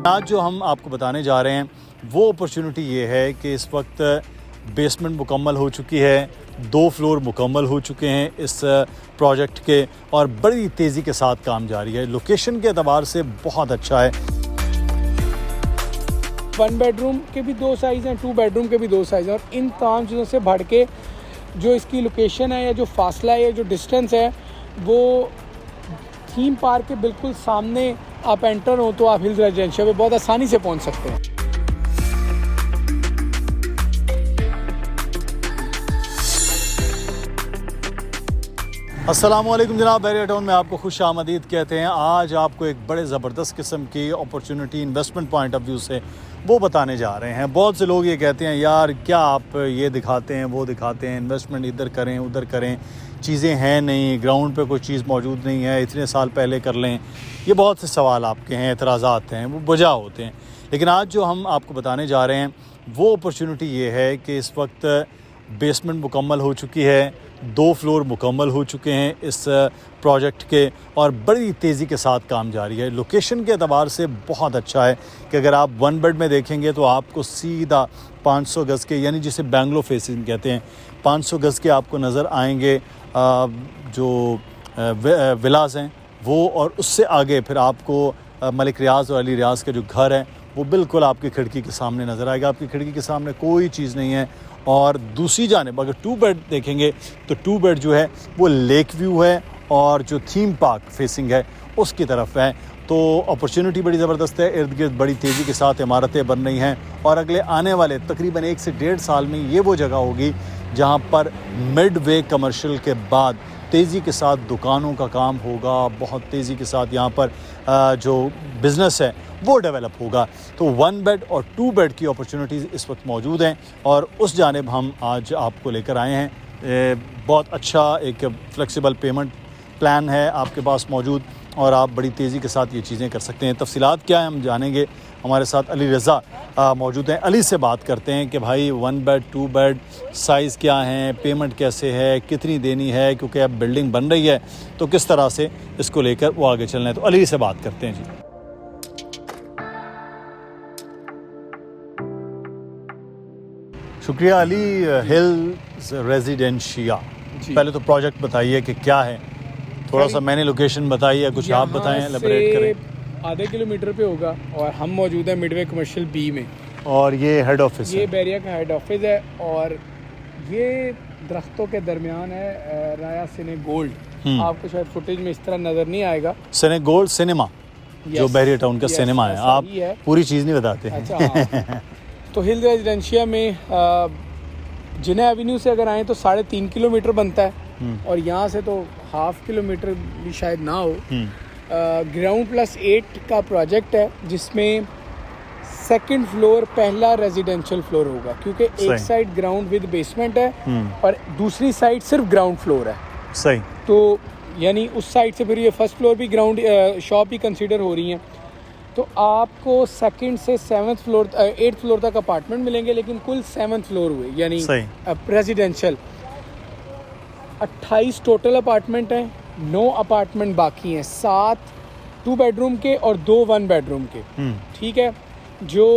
आज जो हम आपको बताने जा रहे हैं वो अपॉर्चुनिटी ये है कि इस वक्त बेसमेंट मुकम्मल हो चुकी है, 2 फ्लोर मुकम्मल हो चुके हैं इस प्रोजेक्ट के और बड़ी तेज़ी के साथ काम जारी है। लोकेशन के एतबार से बहुत अच्छा है। 1 बेडरूम के भी 2 साइज़ हैं, 2 बेडरूम के भी 2 साइज़ हैं और इन तमाम चीज़ों से बढ़ के जो इसकी लोकेशन है या जो फासला है या जो डिस्टेंस है वो थीम पार्क के बिल्कुल सामने आप एंटर हो तो आप हिल्स रेजिडेंशियल में बहुत आसानी से पहुंच सकते हैं। अस्सलामुअलैकुम जनाब, बैरिया टाउन में आपको खुश आमदीद कहते हैं। आज आपको एक बड़े ज़बरदस्त किस्म की opportunity investment point of view से वो बताने जा रहे हैं। बहुत से लोग ये कहते हैं यार क्या आप ये दिखाते हैं वो दिखाते हैं, इन्वेस्टमेंट इधर करें उधर करें, चीज़ें हैं नहीं, ग्राउंड पे कोई चीज़ मौजूद नहीं है, इतने साल पहले कर लें। ये बहुत से सवाल आपके हैं, एतराज़ात हैं, वो वजह होते हैं। लेकिन आज जो हम आपको बताने जा रहे हैं वो अपॉर्चुनिटी ये है कि इस वक्त बेसमेंट मुकम्मल हो चुकी है, 2 फ्लोर मुकम्मल हो चुके हैं इस प्रोजेक्ट के और बड़ी तेज़ी के साथ काम जारी है। लोकेशन के एतबार से बहुत अच्छा है कि अगर आप 1 बेड में देखेंगे तो आपको सीधा 500 गज़ के, यानी जिसे बेंगलो फेसिंग कहते हैं, 500 गज़ के आपको नज़र आएंगे जो विलास हैं वो, और उससे आगे फिर आपको मलिक रियाज़ और अली रियाज़ के जो घर हैं वो बिल्कुल आपकी खिड़की के सामने नज़र आएगा। आपकी खिड़की के सामने कोई चीज़ नहीं है। और दूसरी जानिब अगर 2 बेड देखेंगे तो 2 बेड जो है वो लेक व्यू है और जो थीम पार्क फेसिंग है उसकी तरफ है। तो अपॉर्चुनिटी बड़ी ज़बरदस्त है। इर्द गिर्द बड़ी तेज़ी के साथ इमारतें बन रही हैं और अगले आने वाले तकरीबन 1 से 1.5 साल में ये वो जगह होगी जहाँ पर मिड वे कमर्शियल के बाद तेज़ी के साथ दुकानों का काम होगा। बहुत तेज़ी के साथ यहाँ पर जो बिज़नेस है वो डेवलप होगा। तो 1 बेड और 2 बेड की अपॉर्चुनिटीज़ इस वक्त मौजूद हैं और उस जानिब हम आज आपको लेकर आए हैं। बहुत अच्छा एक फ्लेक्सिबल पेमेंट प्लान है आपके पास मौजूद और आप बड़ी तेज़ी के साथ ये चीज़ें कर सकते हैं। तफसीलात क्या है हम जानेंगे। हमारे साथ अली रज़ा मौजूद हैं। अली से बात करते हैं कि भाई 1 बेड 2 बेड साइज़ क्या है, पेमेंट कैसे है, कितनी देनी है, क्योंकि अब बिल्डिंग बन रही है तो किस तरह से इसको लेकर वो आगे चलना है। तो अली से बात करते हैं जी। शुक्रिया अली। हिल्स रेजिडेंशिया, पहले तो प्रोजेक्ट बताइए कि क्या है, थोड़ा सा मैंने लोकेशन बताई है, कुछ आप बताएं, एलैबोरेट करें। आधे किलोमीटर पे होगा और हम मौजूद हैं मिडवे कमर्शियल बी में और ये हेड ऑफिस ये बैरिया का हेड ऑफिस है और ये दरख्तों के दरमियान है राया सिने गोल्ड। आपको शायद फुटेज में इस तरह नज़र नहीं आएगा। सिने गोल्ड सिनेमा जो बैरिया टाउन का सिनेमा है। आप पूरी चीज़ नहीं बताते हैं। अच्छा तो हिल रेजिडेंशिया में जिना एवेन्यू से अगर आएँ तो 3.5 किलोमीटर बनता है और यहाँ से तो 1/2 किलोमीटर भी शायद ना हो। ग्राउंड +8 का प्रोजेक्ट है जिसमें 2nd फ्लोर पहला रेजिडेंशियल फ्लोर होगा, क्योंकि एक साइड ग्राउंड विद बेसमेंट है और दूसरी साइड सिर्फ ग्राउंड फ्लोर है। सही। तो यानी उस साइड से फिर ये 1st फ्लोर भी ग्राउंड शॉप ही कंसीडर हो रही हैं। तो आपको 2nd से 7th फ्लोर 8th फ्लोर तक अपार्टमेंट मिलेंगे, लेकिन कुल 7th फ्लोर हुए यानी रेजिडेंशियल। 28 टोटल अपार्टमेंट हैं, 9 अपार्टमेंट बाकी हैं, 7 2 बेडरूम के और 2 1 बेडरूम के। ठीक है। जो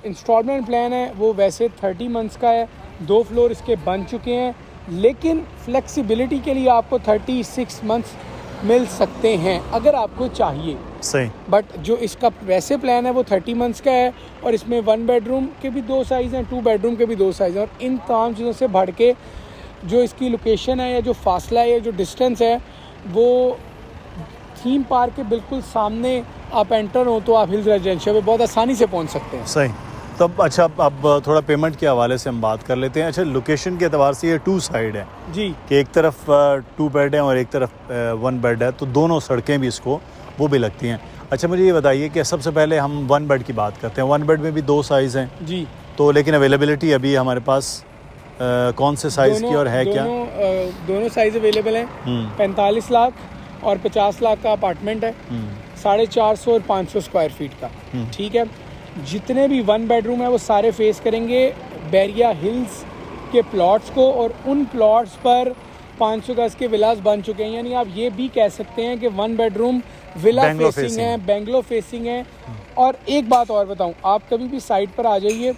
इंस्टॉलमेंट प्लान है वो वैसे 30 मंथ्स का है। 2 फ्लोर इसके बन चुके हैं, लेकिन फ्लेक्सिबिलिटी के लिए आपको 36 मंथ्स मिल सकते हैं अगर आपको चाहिए। सही। बट जो इसका वैसे प्लान है वो 30 मंथ्स का है और इसमें 1 बेडरूम के भी 2 साइज़ हैं, 2 बेडरूम के भी 2 साइज़ हैं और इन तमाम चीज़ों से बढ़ के जो इसकी लोकेशन है या जो फासला है या जो डिस्टेंस है वो थीम पार्क के बिल्कुल सामने आप एंटर हो तो आप हिल्स रेजिडेंशियल में बहुत आसानी से पहुंच सकते हैं। सही। तब अच्छा, अब थोड़ा पेमेंट के हवाले से हम बात कर लेते हैं। अच्छा, लोकेशन के एतबार से ये 2 साइड है जी, कि एक तरफ 2 बेड है और एक तरफ 1 बेड है, तो दोनों सड़कें भी इसको वो भी लगती हैं। अच्छा, मुझे ये बताइए कि सबसे पहले हम 1 बेड की बात करते हैं। 1 बेड में भी 2 साइज़ हैं जी, तो लेकिन अवेलेबिलिटी अभी हमारे पास कौन से साइज़ की और है क्या? दोनों साइज़ अवेलेबल हैं। 45 लाख और 50 लाख का अपार्टमेंट है, 450 और 500 स्क्वायर फीट का। ठीक है। जितने भी 1 बेडरूम है वो सारे फेस करेंगे बैरिया हिल्स के प्लॉट्स को और उन प्लॉट्स पर 500 गज के विलास बन चुके हैं। यानी आप ये भी कह सकते हैं कि 1 bedroom villa Bangalore facing facing है, बेंगलोर फेसिंग है। और एक बात और बताऊं, आप कभी भी साइट पर आ जाइए,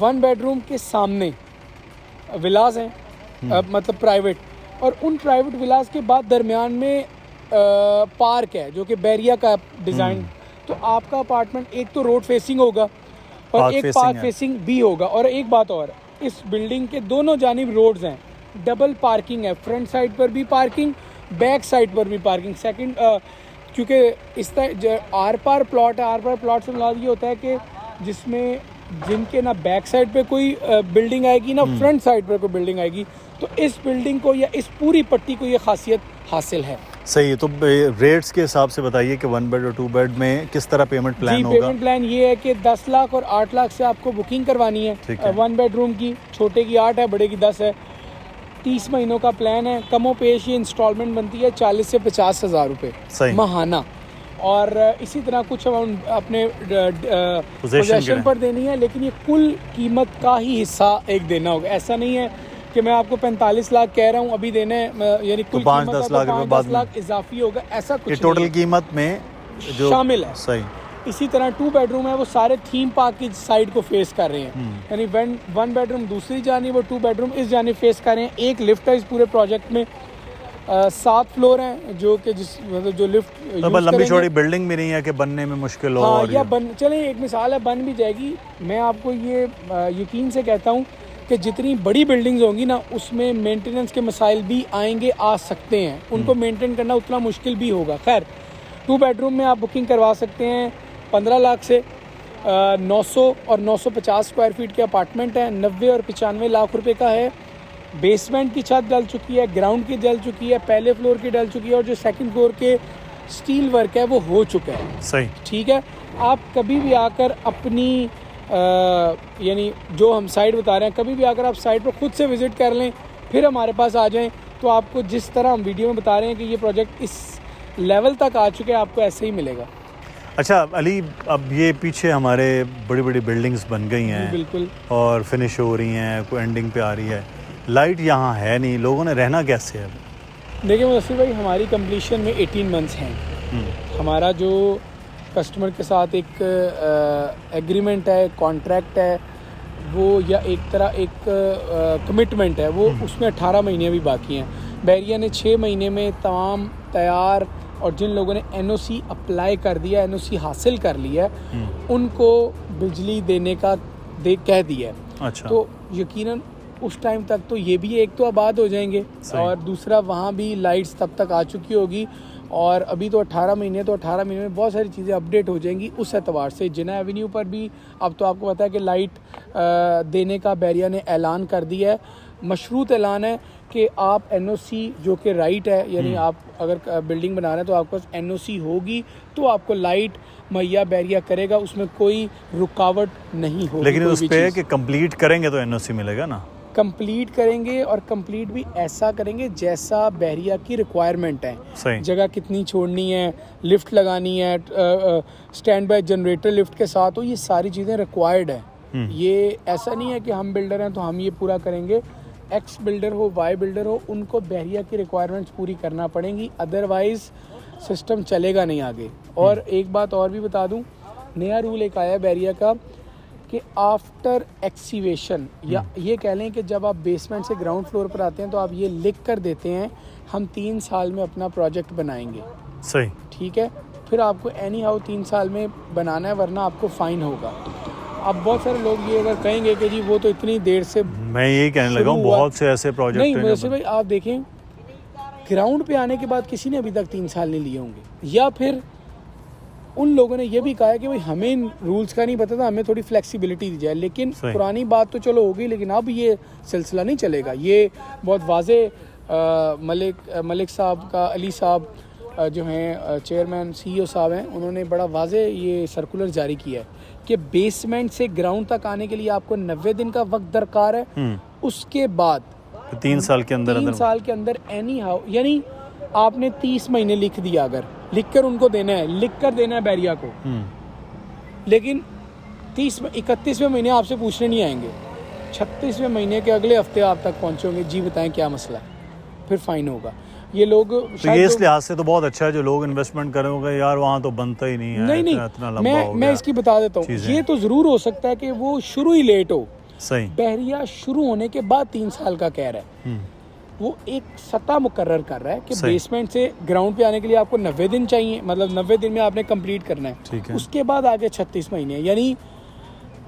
1 बेडरूम के सामने विलास हैं, मतलब प्राइवेट, और उन प्राइवेट विलास के बाद दरमियान में पार्क है जो कि बैरिया का डिज़ाइन। तो आपका अपार्टमेंट एक तो रोड फेसिंग होगा और Park एक facing पार्क है। फेसिंग भी होगा। और एक बात और, इस बिल्डिंग के दोनों जानिब रोड्स हैं, डबल पार्किंग है, फ्रंट साइड पर भी पार्किंग, बैक साइड पर भी पार्किंग। सेकंड, क्योंकि इस तरह आर पार प्लॉट है, आर पार प्लॉट से मुराद ये होता है कि जिसमें जिनके ना बैक साइड पे कोई बिल्डिंग आएगी ना फ्रंट साइड पे कोई बिल्डिंग आएगी, तो इस बिल्डिंग को या इस पूरी पट्टी को ये खासियत हासिल है। सही है। तो रेट्स के हिसाब से बताइए कि 1 बेड और 2 बेड में किस तरह पेमेंट प्लान जी, होगा? पेमेंट प्लान ये है कि 10 लाख और 8 लाख से आपको बुकिंग करवानी ठीक है। है। 1 बेडरूम की, छोटे की 8 है, बड़े की 10 है। 30 महीनों का प्लान है। कमो पेश ये इंस्टॉलमेंट बनती है 40 से 50 हज़ार रुपये सही। माहाना। और इसी तरह कुछ अमाउंट अपने पोजेशन पर देनी है, लेकिन ये कुल कीमत का ही हिस्सा एक देना होगा। ऐसा नहीं है कि मैं आपको 45 लाख कह रहा हूँ अभी देने हैं, यानी कुल 5-10 लाख रुपए बाद 5-10 में लाख इजाफी होगा, ऐसा ये कुछ टोटल नहीं है। कीमत में जो शामिल है। सही। इसी तरह 2 बेडरूम है, वो सारे थीम पार्क की साइड को फेस कर रहे हैं, यानी 1 बेडरूम दूसरी जानी, वो 2 बेडरूम इस जानी फेस कर रहे हैं। एक लिफ्ट है इस पूरे प्रोजेक्ट में, 7 फ्लोर हैं जो कि जिस मतलब जो लिफ्ट तो लंबी चौड़ी बिल्डिंग भी नहीं है कि बनने में मुश्किल हो। हाँ, और या बन चलें, एक मिसाल है, बन भी जाएगी। मैं आपको ये यकीन से कहता हूँ कि जितनी बड़ी बिल्डिंग्स होंगी ना, उसमें मेंटेनेंस के मसाइल भी आएंगे, आ सकते हैं, उनको मेंटेन करना उतना मुश्किल भी होगा। खैर, 2 बेडरूम में आप बुकिंग करवा सकते हैं 15 लाख से। 900 और 950 स्क्वायर फीट के अपार्टमेंट हैं, 90 और 95 लाख रुपए का है। बेसमेंट की छत डल चुकी है, ग्राउंड की डल चुकी है, पहले फ्लोर की डल चुकी है, और जो सेकंड फ्लोर के स्टील वर्क है वो हो चुका है। सही। ठीक है, आप कभी भी आकर अपनी यानी जो हम साइट बता रहे हैं, कभी भी आकर आप साइट पर खुद से विज़िट कर लें, फिर हमारे पास आ जाएं, तो आपको जिस तरह हम वीडियो में बता रहे हैं कि ये प्रोजेक्ट इस लेवल तक आ चुके हैं, आपको ऐसे ही मिलेगा। अच्छा अली, अब ये पीछे हमारे बड़ी बड़ी बिल्डिंग्स बन गई हैं, बिल्कुल, और फिनिश हो रही हैं, कोई एंडिंग पे आ रही है, लाइट यहाँ है नहीं, लोगों ने रहना कैसे है? देखिए मुदस्सिर भाई, हमारी कंप्लीशन में 18 मंथ्स हैं। हमारा जो कस्टमर के साथ एक एग्रीमेंट है, कॉन्ट्रैक्ट है, वो या एक तरह एक कमिटमेंट है, वो उसमें 18 महीने भी बाकी हैं। बैरिया ने 6 महीने में तमाम तैयार, और जिन लोगों ने NOC अप्लाई कर दिया, NOC हासिल कर लिया है, उनको बिजली देने का कह दिया है। अच्छा। तो यकीनन उस टाइम तक तो ये भी एक तो आबाद हो जाएंगे, और दूसरा वहाँ भी लाइट्स तब तक आ चुकी होगी, और अभी तो 18 महीने, तो 18 महीने में बहुत सारी चीज़ें अपडेट हो जाएंगी उस एतबार से। जिना एवेन्यू पर भी अब तो आपको पता है कि लाइट देने का बैरिया ने ऐलान कर दिया है। मशरूत ऐलान है कि आप NOC जो कि राइट है, यानी आप अगर बिल्डिंग बना रहे हैं तो आपके पास NOC होगी तो आपको लाइट मुहैया बैरिया करेगा, उसमें कोई रुकावट नहीं होगी। लेकिन उस पे है कि कंप्लीट करेंगे तो NOC मिलेगा ना? कंप्लीट करेंगे, और कंप्लीट भी ऐसा करेंगे जैसा बैरिया की रिक्वायरमेंट है। सही। जगह कितनी छोड़नी है, लिफ्ट लगानी है, स्टैंड बाय जनरेटर लिफ्ट के साथ, तो ये सारी चीज़ें रिक्वायर्ड है। ये ऐसा नहीं है कि हम बिल्डर हैं तो हम ये पूरा करेंगे। एक्स बिल्डर हो, वाई बिल्डर हो, उनको बैरिया की रिक्वायरमेंट्स पूरी करना पड़ेंगी, अदरवाइज़ सिस्टम चलेगा नहीं आगे। और एक बात और भी बता दूं, नया रूल एक आया बैरिया का कि आफ्टर एक्सीवेशन, या ये कह लें कि जब आप बेसमेंट से ग्राउंड फ्लोर पर आते हैं तो आप ये लिख कर देते हैं हम 3 साल में अपना प्रोजेक्ट बनाएंगे। सही। ठीक है, फिर आपको एनी हाउ 3 साल में बनाना है, वरना आपको फ़ाइन होगा। अब बहुत सारे लोग ये अगर कहेंगे कि जी वो तो इतनी देर से, मैं यही कहने लगा हूँ, बहुत से ऐसे प्रोजेक्ट नहीं वैसे भाई आप देखें, ग्राउंड पे आने के बाद किसी ने अभी तक 3 साल नहीं लिए होंगे, या फिर उन लोगों ने ये भी कहा है कि भाई हमें इन रूल्स का नहीं पता था, हमें थोड़ी फ्लेक्सिबिलिटी दी जाए। लेकिन पुरानी बात तो चलो होगी, लेकिन अब ये सिलसिला नहीं चलेगा। ये बहुत वाजे मलिक साहब का, अली साहब जो हैं चेयरमैन CEO साहब हैं, उन्होंने बड़ा वाजे ये सर्कुलर जारी किया है कि बेसमेंट से ग्राउंड तक आने के लिए आपको 90 दिन का वक्त दरकार है। उसके बाद 3 साल के अंदर 3 साल के अंदर एनी हाउ, यानी आपने 30 महीने लिख दिया, अगर लिख कर उनको देना है, लिख कर देना है बैरिया को, लेकिन 31वें महीने आपसे पूछने नहीं आएंगे, 36वें महीने के अगले हफ्ते आप तक पहुंचोगे, जी बताएं क्या मसला है, फिर फाइन होगा। ये लोग तो ये इस लिहाज से तो बहुत अच्छा है जो लोग इन्वेस्टमेंट करेंगे, यार वहाँ तो बनता ही नहीं है, नहीं इतना लंबा हो मैं गया। इसकी बता देता हूँ, ये तो ज़रूर हो सकता है कि वो शुरू ही लेट हो। सही। बहरिया शुरू होने के बाद 3 साल का कह रहा है, वो एक सतह मुकर्रर कर रहा है कि बेसमेंट से ग्राउंड पे आने के लिए आपको 90 दिन चाहिए, मतलब 90 दिन में आपने कंप्लीट करना है। ठीक है। उसके बाद आगे 36 महीने, यानी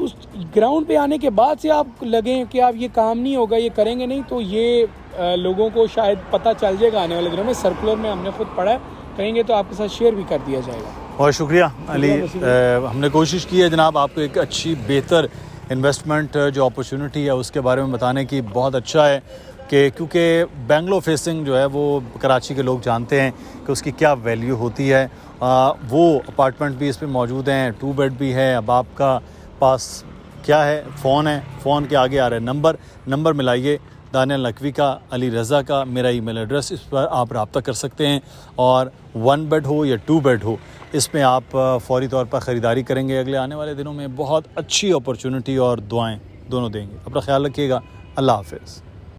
उस ग्राउंड पे आने के बाद से आप लगें कि आप ये काम नहीं होगा, ये करेंगे नहीं, तो ये लोगों को शायद पता चल जाएगा आने वाले दिनों में। सर्कुलर में हमने खुद पढ़ा है, कहेंगे तो आपके साथ शेयर भी कर दिया जाएगा। बहुत शुक्रिया अली, हमने कोशिश की है जनाब आपको एक अच्छी बेहतर इन्वेस्टमेंट जो अपॉर्चुनिटी है उसके बारे में बताने की। बहुत अच्छा है कि क्योंकि बेंगलोर फेसिंग जो है वो कराची के लोग जानते हैं कि उसकी क्या वैल्यू होती है। वो अपार्टमेंट भी इस पर मौजूद हैं, 2 बेड भी है। अब आपका पास क्या है, फ़ोन है, फ़ोन के आगे आ रहा है नंबर मिलाइए, दानियल नकवी का, अली रज़ा का, मेरा ईमेल एड्रेस, इस पर आप रब्ता कर सकते हैं। और 1 बेड हो या 2 बेड हो, इसमें आप फौरी तौर पर ख़रीदारी करेंगे। अगले आने वाले दिनों में बहुत अच्छी अपॉर्चुनिटी और दुआएं दोनों देंगे। अपना ख्याल रखिएगा। अल्लाह हाफ़िज़।